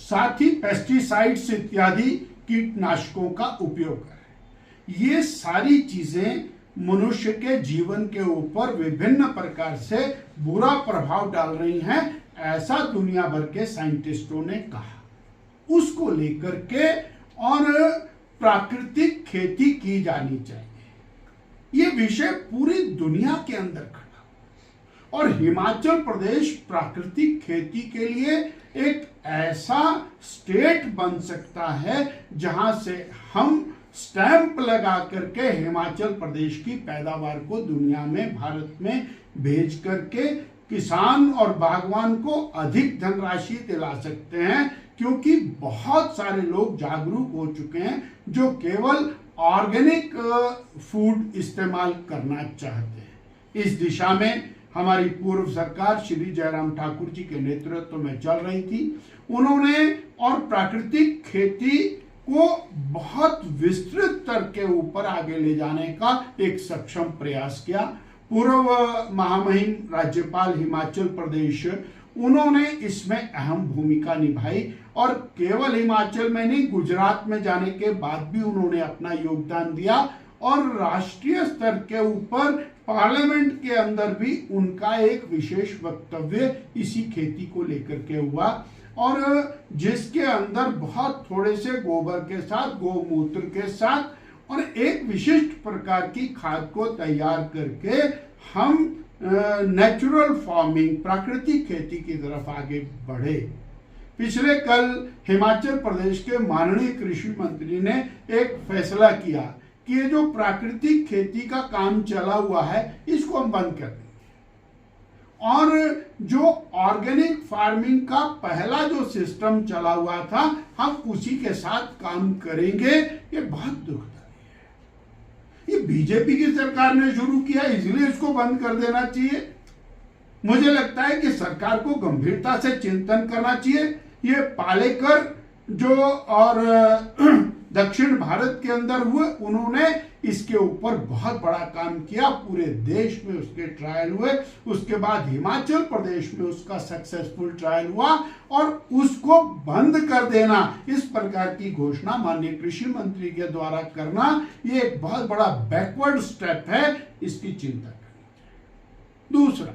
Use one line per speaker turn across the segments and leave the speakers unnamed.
साथ ही पेस्टिसाइड्स इत्यादि कीटनाशकों का उपयोग करें। ये सारी चीजें मनुष्य के जीवन के ऊपर विभिन्न प्रकार से बुरा प्रभाव डाल रही हैं, ऐसा दुनिया भर के साइंटिस्टों ने कहा। उसको लेकर के और प्राकृतिक खेती की जानी चाहिए, ये विषय पूरी दुनिया के अंदर खड़ा और हिमाचल प्रदेश प्राकृतिक खेती के लिए एक ऐसा स्टेट बन सकता है जहां से हम स्टैंप लगा करके हिमाचल प्रदेश की पैदावार को दुनिया में, भारत में भेज करके किसान और बागवान को अधिक धनराशि दिला सकते हैं, क्योंकि बहुत सारे लोग जागरूक हो चुके हैं जो केवल ऑर्गेनिक फूड इस्तेमाल करना चाहते हैं। इस दिशा में हमारी पूर्व सरकार श्री जयराम ठाकुर जी के नेतृत्व में चल रही थी। उन्होंने और प्राकृतिक खेती को बहुत विस्तृत स्तर के ऊपर आगे ले जाने का एक सक्षम प्रयास किया। पूर्व महामहिम राज्यपाल हिमाचल प्रदेश, उन्होंने इसमें अहम भूमिका निभाई और केवल हिमाचल में नहीं, गुजरात में जाने के बाद भी उन्होंने अपना योगदान दिया और राष्ट्रीय स्तर के ऊपर पार्लियामेंट के अंदर भी उनका एक विशेष वक्तव्य इसी खेती को लेकर के हुआ, और जिसके अंदर बहुत थोड़े से गोबर के साथ, गोमूत्र के साथ और एक विशिष्ट प्रकार की खाद को तैयार करके हम नेचुरल फार्मिंग, प्राकृतिक खेती की तरफ आगे बढ़े। पिछले कल हिमाचल प्रदेश के माननीय कृषि मंत्री ने एक फैसला किया कि ये जो प्राकृतिक खेती का काम चला हुआ है इसको हम बंद कर देंगे, और जो ऑर्गेनिक फार्मिंग का पहला जो सिस्टम चला हुआ था हम उसी के साथ काम करेंगे। ये बहुत दुखदाई है। ये बीजेपी की सरकार ने शुरू किया, इसलिए इसको बंद कर देना चाहिए। मुझे लगता है कि सरकार को गंभीरता से चिंतन करना चाहिए। ये पालेकर जो और दक्षिण भारत के अंदर हुए, उन्होंने इसके ऊपर बहुत बड़ा काम किया, पूरे देश में उसके ट्रायल हुए, उसके बाद हिमाचल प्रदेश में उसका सक्सेसफुल ट्रायल हुआ और उसको बंद कर देना, इस प्रकार की घोषणा माननीय कृषि मंत्री के द्वारा करना, ये एक बहुत बड़ा बैकवर्ड स्टेप है, इसकी चिंता करनी। दूसरा,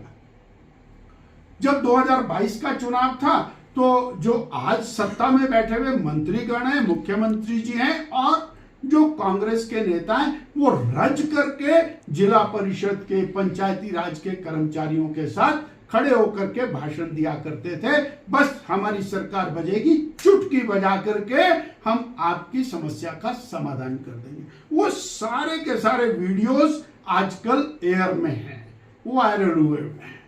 जब 2022 का चुनाव था तो जो आज सत्ता में बैठे हुए मंत्रीगण हैं, मुख्यमंत्री जी हैं और जो कांग्रेस के नेता हैं, वो रज करके जिला परिषद के, पंचायती राज के कर्मचारियों के साथ खड़े होकर के भाषण दिया करते थे। बस हमारी सरकार बजेगी, चुटकी बजा करके हम आपकी समस्या का समाधान कर देंगे। वो सारे के सारे वीडियोस आजकल एयर में हैं, वायरल हुए हैं,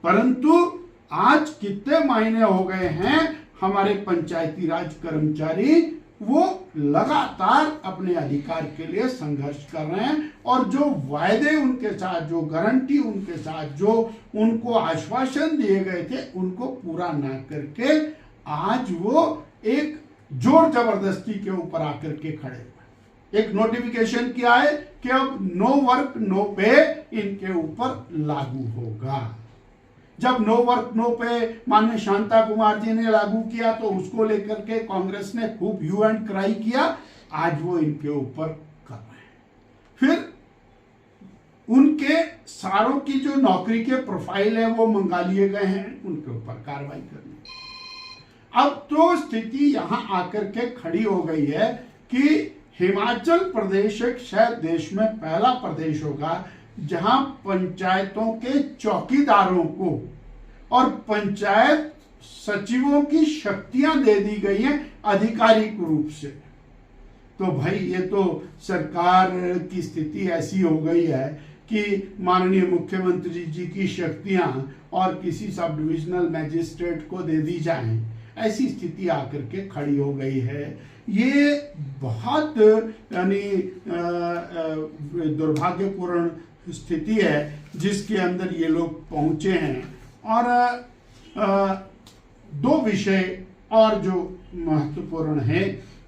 परंतु आज कितने महीने हो गए हैं हमारे पंचायती राज कर्मचारी वो लगातार अपने अधिकार के लिए संघर्ष कर रहे हैं, और जो वायदे उनके साथ, जो गारंटी उनके साथ, जो उनको आश्वासन दिए गए थे, उनको पूरा ना करके आज वो एक जोर जबरदस्ती के ऊपर आकर के खड़े हुए। एक नोटिफिकेशन किया है कि अब नो वर्क नो पे इनके ऊपर लागू होगा। जब नो वर्क नो पे माननीय शांता कुमार जी ने लागू किया तो उसको लेकर के कांग्रेस ने खूब ह्यू एंड क्राई किया, आज वो इनके ऊपर कर रहे हैं। फिर उनके सारों की जो नौकरी के प्रोफाइल है वो मंगा लिए गए हैं, उनके ऊपर कार्रवाई करनी। अब तो स्थिति यहां आकर के खड़ी हो गई है कि हिमाचल प्रदेश एक शायद देश में पहला प्रदेश होगा जहां पंचायतों के चौकीदारों को और पंचायत सचिवों की शक्तियां दे दी गई हैं आधिकारिक रूप से। तो भाई ये तो सरकार की स्थिति ऐसी हो गई है कि माननीय मुख्यमंत्री जी की शक्तियां और किसी सब डिविजनल मैजिस्ट्रेट को दे दी जाएं, ऐसी स्थिति आकर के खड़ी हो गई है। ये बहुत यानी दुर्भाग्यपूर्ण स्थिति है जिसके अंदर ये लोग पहुंचे हैं। और दो विषय और जो महत्वपूर्ण है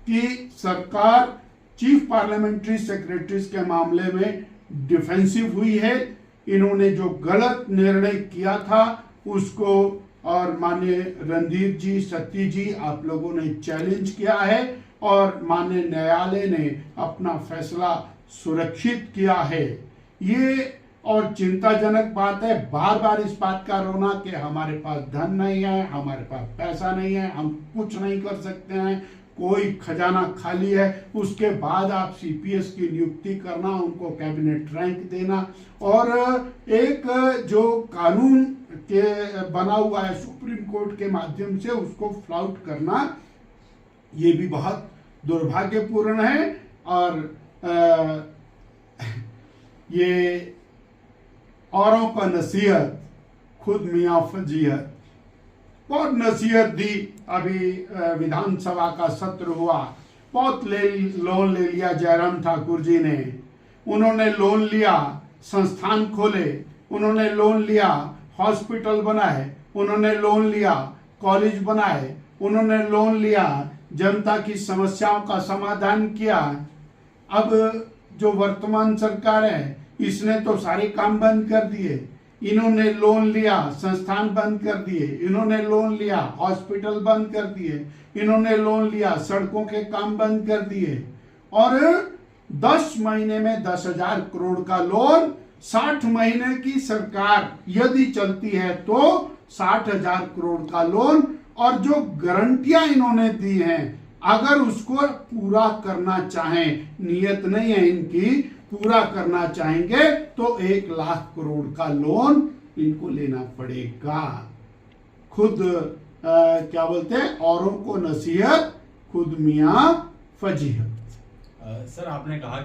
कि सरकार चीफ पार्लियामेंट्री सेक्रेटरीज के मामले में डिफेंसिव हुई है। इन्होंने जो गलत निर्णय किया था उसको और माननीय रणधीर जी, सत्ती जी, आप लोगों ने चैलेंज किया है और माननीय न्यायालय ने अपना फैसला सुरक्षित किया है। ये और चिंताजनक बात है, बार बार इस बात का रोना कि हमारे पास धन नहीं है, हमारे पास पैसा नहीं है, हम कुछ नहीं कर सकते हैं, कोई खजाना खाली है। उसके बाद आप सीपीएस की नियुक्ति करना, उनको कैबिनेट रैंक देना और एक जो कानून के बना हुआ है सुप्रीम कोर्ट के माध्यम से उसको फ्लाउट करना, ये भी बहुत दुर्भाग्यपूर्ण है। और ये औरों का नसीहत, खुद मियाँ फजीहत। बहुत नसीहत दी। अभी विधानसभा का सत्र हुआ, बहुत लोन ले लिया जयराम ठाकुर जी ने। उन्होंने लोन लिया, संस्थान खोले, उन्होंने लोन लिया, हॉस्पिटल बनाए, उन्होंने लोन लिया, कॉलेज बनाए, उन्होंने लोन लिया, जनता की समस्याओं का समाधान किया। अब जो वर्तमान सरकार है इसने तो सारे काम बंद कर दिए। इन्होंने लोन लिया, संस्थान बंद कर दिए, इन्होंने लोन लिया, हॉस्पिटल बंद कर दिए, इन्होंने लोन लिया, सड़कों के काम बंद कर दिए। और 10 महीने में 10,000 करोड़ का लोन, 60 महीने की सरकार यदि चलती है तो 60,000 करोड़ का लोन। और जो गारंटियां इन्होंने दी हैं, अगर उसको पूरा करना चाहें, नियत नहीं है इनकी, पूरा करना चाहेंगे तो 1 लाख करोड़ का लोन इनको लेना पड़ेगा। खुद क्या बोलते हैं, औरों को नसीहत, खुद मियाँ फजीहत।
सर, आपने कहा